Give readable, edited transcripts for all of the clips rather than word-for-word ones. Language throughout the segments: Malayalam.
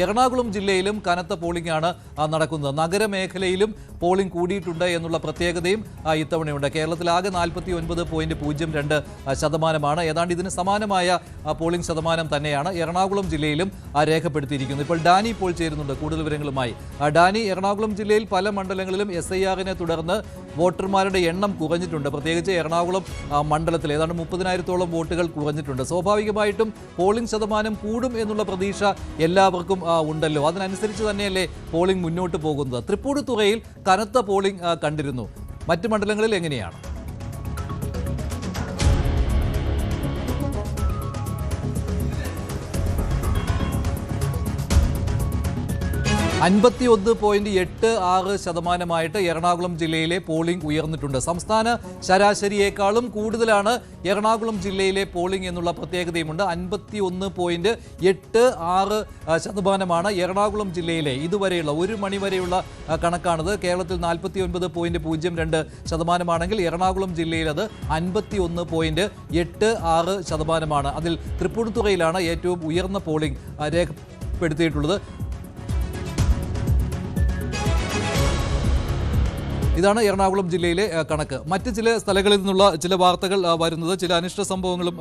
എറണാകുളം ജില്ലയിലും കനത്ത പോളിംഗ് ആണ് നടക്കുന്നത്. നഗരമേഖലയിലും പോളിംഗ് കൂടിയിട്ടുണ്ട് എന്നുള്ള പ്രത്യേകതയും ഇത്തവണയുണ്ട്. കേരളത്തിലാകെ 49.02% ഏതാണ്ട് ഇതിന് സമാനമായ പോളിംഗ് ശതമാനം തന്നെയാണ് എറണാകുളം ജില്ലയിലും രേഖപ്പെടുത്തിയിരിക്കുന്നത്. ഇപ്പോൾ ഡാനി ഇപ്പോൾ ചേരുന്നുണ്ട് കൂടുതൽ വിവരങ്ങളുമായി. ഡാനി, എറണാകുളം ജില്ലയിൽ പല മണ്ഡലങ്ങളിലും SIR-നെ തുടർന്ന് വോട്ടർമാരുടെ എണ്ണം കുറഞ്ഞിട്ടുണ്ട്. പ്രത്യേകിച്ച് എറണാകുളം മണ്ഡലത്തിൽ ഏതാണ്ട് 30,000-ഓളം വോട്ടുകൾ കുറഞ്ഞിട്ടുണ്ട്. സ്വാഭാവികമായിട്ടും പോളിംഗ് ശതമാനം കൂടും എന്നുള്ള പ്രതീക്ഷ എല്ലാവർക്കും ഉണ്ടല്ലോ. അതിനനുസരിച്ച് തന്നെയല്ലേ പോളിംഗ് മുന്നോട്ട് പോകുന്നത്. തൃപ്പൂണിത്തുറയിൽ കനത്ത പോളിംഗ് കണ്ടിരുന്നു. മറ്റ് മണ്ഡലങ്ങളിൽ എങ്ങനെയാണ്? 51.86% എറണാകുളം ജില്ലയിലെ പോളിംഗ് ഉയർന്നിട്ടുണ്ട്. സംസ്ഥാന ശരാശരിയേക്കാളും കൂടുതലാണ് എറണാകുളം ജില്ലയിലെ പോളിംഗ് എന്നുള്ള പ്രത്യേകതയുമുണ്ട്. 51.86% എറണാകുളം ജില്ലയിലെ ഇതുവരെയുള്ള ഒരു മണിവരെയുള്ള കണക്കാണിത്. കേരളത്തിൽ 49.02% എറണാകുളം ജില്ലയിൽ അത് 51.86%. അതിൽ തൃപ്പൂണിത്തുറയിലാണ് ഏറ്റവും ഉയർന്ന പോളിംഗ് രേഖപ്പെടുത്തിയിട്ടുള്ളത്. ഇതാണ് എറണാകുളം ജില്ലയിലെ കണക്ക്. മറ്റ് ചില സ്ഥലങ്ങളിൽ നിന്നുള്ള ചില വാർത്തകൾ വരുന്നത്, ചില അനിഷ്ട സംഭവങ്ങളും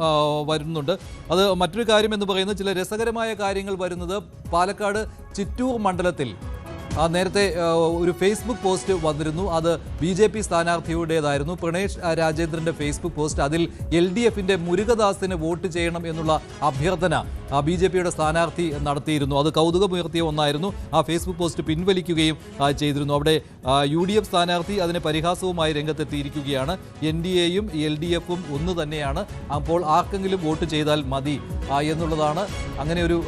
വരുന്നുണ്ട്. അത് മറ്റൊരു കാര്യം എന്ന് പറയുന്നത്, ചില രസകരമായ കാര്യങ്ങൾ വരുന്നത് പാലക്കാട് ചിറ്റൂർ മണ്ഡലത്തിൽ നേരത്തെ ഒരു ഫേസ്ബുക്ക് പോസ്റ്റ് വന്നിരുന്നു. അത് BJP സ്ഥാനാർത്ഥിയുടേതായിരുന്നു. പ്രണേഷ് രാജേന്ദ്രന്റെ ഫേസ്ബുക്ക് പോസ്റ്റ്. അതിൽ LDF-ന്റെ മുരുകദാസിന് വോട്ട് ചെയ്യണം എന്നുള്ള അഭ്യർത്ഥന BJP-യുടെ സ്ഥാനാർത്ഥി നടത്തിയിരുന്നു. അത് കൗതുകമുയർത്തിയ ഒന്നായിരുന്നു. ആ ഫേസ്ബുക്ക് പോസ്റ്റ് പിൻവലിക്കുകയും ചെയ്തിരുന്നു. അവിടെ UDF സ്ഥാനാർത്ഥി അതിന് പരിഹാസവുമായി രംഗത്തെത്തിയിരിക്കുകയാണ്. NDA-യും LDF-ഉം ഒന്ന് തന്നെയാണ്, അപ്പോൾ ആർക്കെങ്കിലും വോട്ട് ചെയ്താൽ മതി എന്നുള്ളതാണ്. അങ്ങനെ ഒരു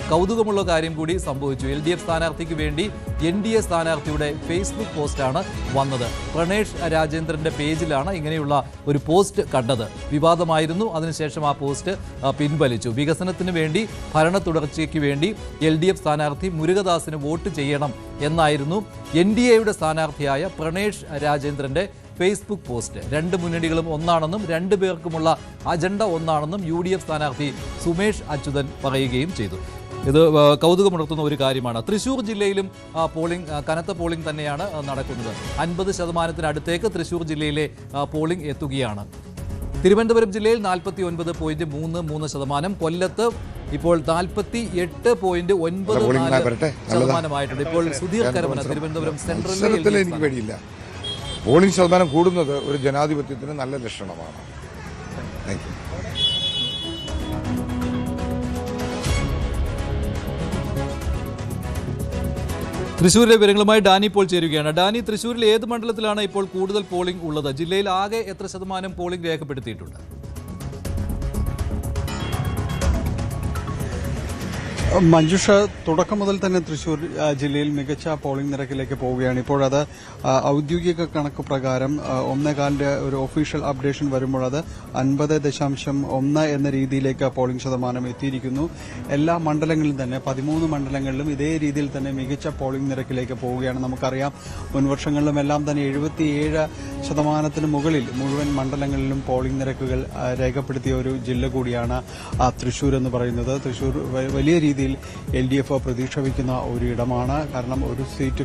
കൗതുകമുള്ള കാര്യം കൂടി സംഭവിച്ചു. LDF സ്ഥാനാർത്ഥിക്ക് വേണ്ടി NDA സ്ഥാനാർത്ഥിയുടെ ഫേസ്ബുക്ക് പോസ്റ്റാണ് വന്നത്. പ്രണേഷ് രാജേന്ദ്രന്റെ പേജിലാണ് ഇങ്ങനെയുള്ള ഒരു പോസ്റ്റ് കണ്ടത്. വിവാദമായിരുന്നു. അതിനുശേഷം ആ പോസ്റ്റ് പിൻവലിച്ചു. വികസനത്തിന് വേണ്ടി, ഭരണ തുടർച്ചയ്ക്ക് വേണ്ടി LDF സ്ഥാനാർത്ഥി മുരുകദാസിന് വോട്ട് ചെയ്യണം എന്നായിരുന്നു NDA-യുടെ സ്ഥാനാർത്ഥിയായ പ്രണേഷ് രാജേന്ദ്രന്റെ ഫേസ്ബുക്ക് പോസ്റ്റ്. രണ്ട് മുന്നണികളും ഒന്നാണെന്നും രണ്ടു പേർക്കുമുള്ള അജണ്ട ഒന്നാണെന്നും UDF സ്ഥാനാർത്ഥി സുമേഷ് അച്യുതൻ പറയുകയും ചെയ്തു. ഇത് കൗതുകമുണർത്തുന്ന ഒരു കാര്യമാണ്. തൃശ്ശൂർ ജില്ലയിലും കനത്ത പോളിംഗ് തന്നെയാണ് നടക്കുന്നത്. 50%-അടുത്തേക്ക് തൃശ്ശൂർ ജില്ലയിലെ പോളിംഗ് എത്തുകയാണ്. തിരുവനന്തപുരം ജില്ലയിൽ 49.33%, കൊല്ലത്ത് ഇപ്പോൾ 48.94% ഇപ്പോൾ സുധീർ കരമന തിരുവനന്തപുരം സെൻട്രലിൽ. എനിക്ക് പേടിയില്ല. പോളിംഗ് ശതമാനം കൂടുന്നത് ഒരു ജനാധിപത്യത്തിന് നല്ല ലക്ഷണമാണ്. Thank you. തൃശ്ശൂരിലെ വിവരങ്ങളുമായി ഡാനി ഇപ്പോൾ ചേരുകയാണ്. ഡാനി, തൃശ്ശൂരിൽ ഏത് മണ്ഡലത്തിലാണ് ഇപ്പോൾ കൂടുതൽ പോളിംഗ് ഉള്ളത്? ജില്ലയിൽ ആകെ എത്ര ശതമാനം പോളിംഗ് രേഖപ്പെടുത്തിയിട്ടുണ്ട്? മഞ്ജുഷ, തുടക്കം മുതൽ തന്നെ തൃശൂർ ജില്ലയിൽ മികച്ച പോളിംഗ് നിരക്കിലേക്ക് പോവുകയാണ്. ഇപ്പോഴത് ഔദ്യോഗിക കണക്ക് പ്രകാരം 1.4 ഒരു ഒഫീഷ്യൽ അപ്ഡേഷൻ വരുമ്പോൾ അത് 50.1 എന്ന രീതിയിലേക്ക് പോളിംഗ് ശതമാനം എത്തിയിരിക്കുന്നു. എല്ലാ മണ്ഡലങ്ങളിലും തന്നെ 13 മണ്ഡലങ്ങളിലും ഇതേ രീതിയിൽ തന്നെ മികച്ച പോളിംഗ് നിരക്കിലേക്ക് പോവുകയാണ്. നമുക്കറിയാം, മുൻവർഷങ്ങളിലും എല്ലാം തന്നെ 77% മുകളിൽ മുഴുവൻ മണ്ഡലങ്ങളിലും പോളിംഗ് നിരക്കുകൾ രേഖപ്പെടുത്തിയ ഒരു ജില്ല കൂടിയാണ് തൃശൂർ എന്ന് പറയുന്നത്. തൃശൂർ വലിയ രീതിയിൽ LDF പ്രതീക്ഷ വയ്ക്കുന്ന ഒരു ഇടമാണ്. കാരണം ഒരു സീറ്റ്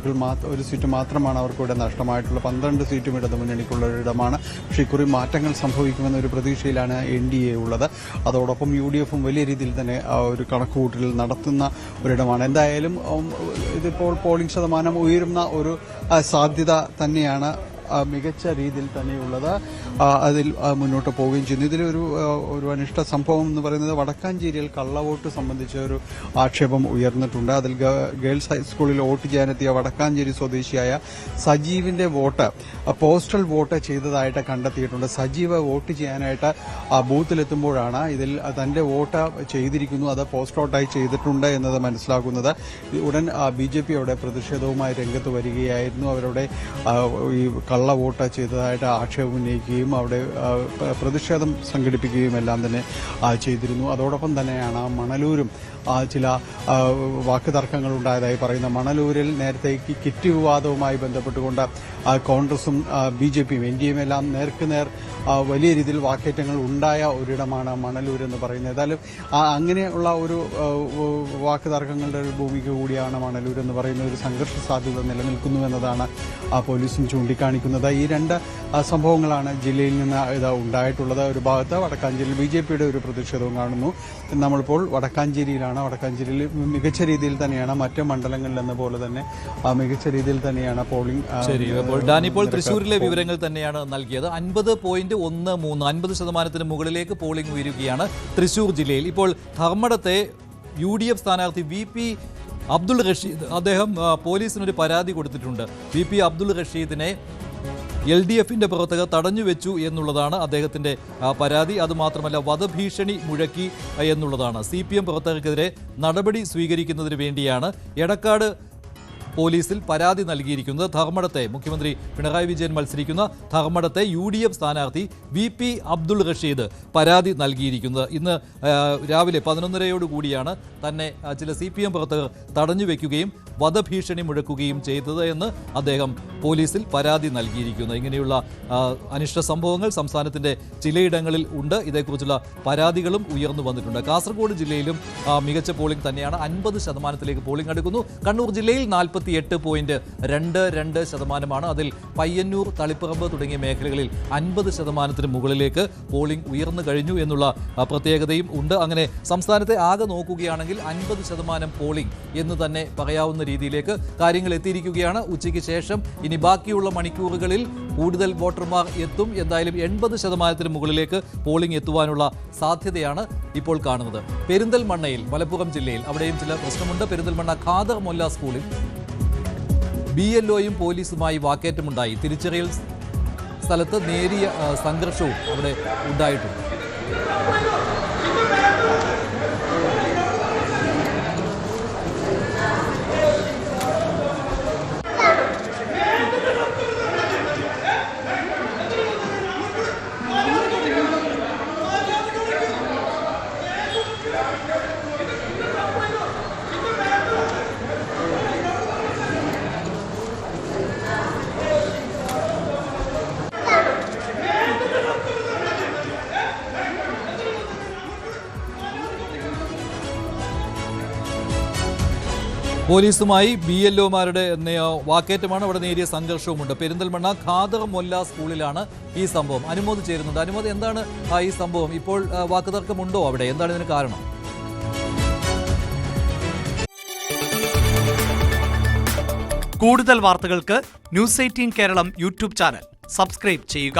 മാത്രമാണ് അവർക്കിവിടെ നഷ്ടമായിട്ടുള്ള. 12 സീറ്റും ഇടത് മുന്നണിക്കുള്ള ഒരു ഇടമാണ്. പക്ഷേ ഇക്കുറി മാറ്റങ്ങൾ സംഭവിക്കുമെന്ന ഒരു പ്രതീക്ഷയിലാണ് NDA ഉള്ളത്. അതോടൊപ്പം UDF-ഉം വലിയ രീതിയിൽ തന്നെ ഒരു കണക്കുകൂട്ടൽ നടത്തുന്ന ഒരിടമാണ്. എന്തായാലും ഇതിപ്പോൾ പോളിംഗ് ശതമാനം ഉയരുന്ന ഒരു സാധ്യത തന്നെയാണ് മികച്ച രീതിയിൽ തന്നെയുള്ളത്. അതിൽ മുന്നോട്ട് പോവുകയും ചെയ്യുന്നു. ഇതിലൊരു അനിഷ്ട സംഭവം എന്ന് പറയുന്നത്, വടക്കാഞ്ചേരിയിൽ കള്ളവോട്ട് സംബന്ധിച്ച ഒരു ആക്ഷേപം ഉയർന്നിട്ടുണ്ട്. അതിൽ ഗേൾസ് ഹൈസ്കൂളിൽ വോട്ട് ചെയ്യാനെത്തിയ വടക്കാഞ്ചേരി സ്വദേശിയായ സജീവിന്റെ വോട്ട് പോസ്റ്റൽ വോട്ട് ചെയ്തതായിട്ട് കണ്ടെത്തിയിട്ടുണ്ട്. സജീവ് വോട്ട് ചെയ്യാനായിട്ട് ബൂത്തിലെത്തുമ്പോഴാണ് ഇതിൽ തന്റെ വോട്ട് ചെയ്തിരിക്കുന്നു, അത് പോസ്റ്റ് വോട്ടായി ചെയ്തിട്ടുണ്ട് എന്നത് മനസ്സിലാക്കുന്നത്. ഉടൻ BJP അവിടെ പ്രതിഷേധവുമായി രംഗത്ത് വരികയായിരുന്നു. അവരുടെ ഈ കള്ള വോട്ട് ചെയ്തതായിട്ട് ആക്ഷേപം ഉന്നയിക്കുകയും അവിടെ പ്രതിഷേധം സംഘടിപ്പിക്കുകയും എല്ലാം തന്നെ ചെയ്തിരുന്നു. അതോടൊപ്പം തന്നെയാണ് മണലൂരും ചില വാക്കുതർക്കങ്ങൾ ഉണ്ടായതായി പറയുന്ന മണലൂരിൽ നേരത്തെ കിറ്റ് വിവാദവുമായി ബന്ധപ്പെട്ടുകൊണ്ട് കോൺഗ്രസും BJPയും NDAയും എല്ലാം നേർക്കുനേർ വലിയ രീതിയിൽ വാക്കേറ്റങ്ങൾ ഉണ്ടായ ഒരിടമാണ് മണലൂർ എന്ന് പറയുന്നത്. ഏതായാലും അങ്ങനെയുള്ള ഒരു വാക്കുതർക്കങ്ങളുടെ ഒരു ഭൂമിക കൂടിയാണ് മണലൂർ എന്ന് പറയുന്ന ഒരു സംഘർഷ സാധ്യത നിലനിൽക്കുന്നു എന്നതാണ് പോലീസും ചൂണ്ടിക്കാണിക്കുന്നത്. ഈ രണ്ട് സംഭവങ്ങളാണ് ജില്ലയിൽ നിന്ന് ഇത് ഉണ്ടായിട്ടുള്ളത്. ഒരു ഭാഗത്ത് വടക്കാഞ്ചേരിയിൽ BJPയുടെ ഒരു പ്രതിഷേധവും കാണുന്നു. നമ്മളിപ്പോൾ വടക്കാഞ്ചേരിയിലാണ്. വടക്കാഞ്ചേരിയിൽ മികച്ച രീതിയിൽ തന്നെയാണ് മറ്റ് മണ്ഡലങ്ങളിൽ എന്ന പോലെ തന്നെ മികച്ച രീതിയിൽ തന്നെയാണ് പോളിംഗ്. ഡാനിപ്പോൾ തൃശ്ശൂരിലെ വിവരങ്ങൾ തന്നെയാണ് നൽകിയത്. 50.13 50% മുകളിലേക്ക് പോളിംഗ് ഉയരുകയാണ് തൃശ്ശൂർ ജില്ലയിൽ. ഇപ്പോൾ ധർമ്മടത്തെ UDF സ്ഥാനാർത്ഥി VP അബ്ദുൾ റഷീദ് അദ്ദേഹം പോലീസിനൊരു പരാതി കൊടുത്തിട്ടുണ്ട്. VP അബ്ദുൾ റഷീദിനെ LDFന്റെ പ്രവർത്തകർ തടഞ്ഞുവെച്ചു എന്നുള്ളതാണ് അദ്ദേഹത്തിന്റെ പരാതി. അതുമാത്രമല്ല വധഭീഷണി മുഴക്കി എന്നുള്ളതാണ്. CPM പ്രവർത്തകർക്കെതിരെ നടപടി സ്വീകരിക്കുന്നതിന് വേണ്ടിയാണ് എടക്കാട് പോലീസിൽ പരാതി നൽകിയിരിക്കുന്നത്. ധർമ്മടത്തെ മുഖ്യമന്ത്രി പിണറായി വിജയൻ മത്സരിക്കുന്ന ധർമ്മടത്തെ UDF സ്ഥാനാർത്ഥി VP അബ്ദുൾ റഷീദ് പരാതി നൽകിയിരിക്കുന്നത്. ഇന്ന് രാവിലെ 11:30 തന്നെ ചില CPM പ്രവർത്തകർ തടഞ്ഞുവെക്കുകയും വധഭീഷണി മുഴക്കുകയും ചെയ്തത് എന്ന് അദ്ദേഹം പോലീസിൽ പരാതി നൽകിയിരിക്കുന്നു. ഇങ്ങനെയുള്ള അനിഷ്ട സംഭവങ്ങൾ സംസ്ഥാനത്തിന്റെ ചിലയിടങ്ങളിൽ ഉണ്ട്. ഇതേക്കുറിച്ചുള്ള പരാതികളും ഉയർന്നു വന്നിട്ടുണ്ട്. കാസർഗോഡ് ജില്ലയിലും മികച്ച പോളിംഗ് തന്നെയാണ്. 50% പോളിംഗ് അടുക്കുന്നു. കണ്ണൂർ ജില്ലയിൽ 48.22% അതിൽ പയ്യന്നൂർ, തളിപ്പറമ്പ് തുടങ്ങിയ മേഖലകളിൽ 50% മുകളിലേക്ക് പോളിംഗ് ഉയർന്നു കഴിഞ്ഞു എന്നുള്ള പ്രത്യേകതയും ഉണ്ട്. അങ്ങനെ സംസ്ഥാനത്തെ ആകെ നോക്കുകയാണെങ്കിൽ 50% പോളിംഗ് എന്ന് തന്നെ പറയാവുന്ന രീതിയിലേക്ക് കാര്യങ്ങൾ എത്തിയിരിക്കുകയാണ്. ഉച്ചയ്ക്ക് ശേഷം ഇനി ബാക്കിയുള്ള മണിക്കൂറുകളിൽ കൂടുതൽ വോട്ടർമാർ എത്തും. എന്തായാലും 80% മുകളിലേക്ക് പോളിംഗ് എത്തുവാനുള്ള സാധ്യതയാണ് ഇപ്പോൾ കാണുന്നത്. പെരിന്തൽമണ്ണയിൽ, മലപ്പുറം ജില്ലയിൽ അവിടെയും ചില പ്രശ്നമുണ്ട്. പെരിന്തൽമണ്ണ ഖാദർ മൊല്ല സ്കൂളിൽ BLOയും പോലീസുമായി വാക്കേറ്റമുണ്ടായി. തിരിച്ചറിയൽ സ്ഥലത്ത് നേരിയ സംഘർഷവും അവിടെ ഉണ്ടായിട്ടുണ്ട്. പോലീസുമായി BLOമാരുടെ വാക്കേറ്റമാണ്. അവിടെ നേരിയ സംഘർഷവുമുണ്ട്. പെരിന്തൽമണ്ണ ഖാദർ മൊല്ല സ്കൂളിലാണ് ഈ സംഭവം. അനുമോദ് ചേരുന്നുണ്ട്. അനുമോദ്, എന്താണ് ഈ സംഭവം? ഇപ്പോൾ വാക്കുതർക്കമുണ്ടോ അവിടെ? എന്താണ് ഇതിന് കാരണം? കൂടുതൽ വാർത്തകൾക്ക് News 18 Keralam YouTube channel subscribe ചെയ്യുക.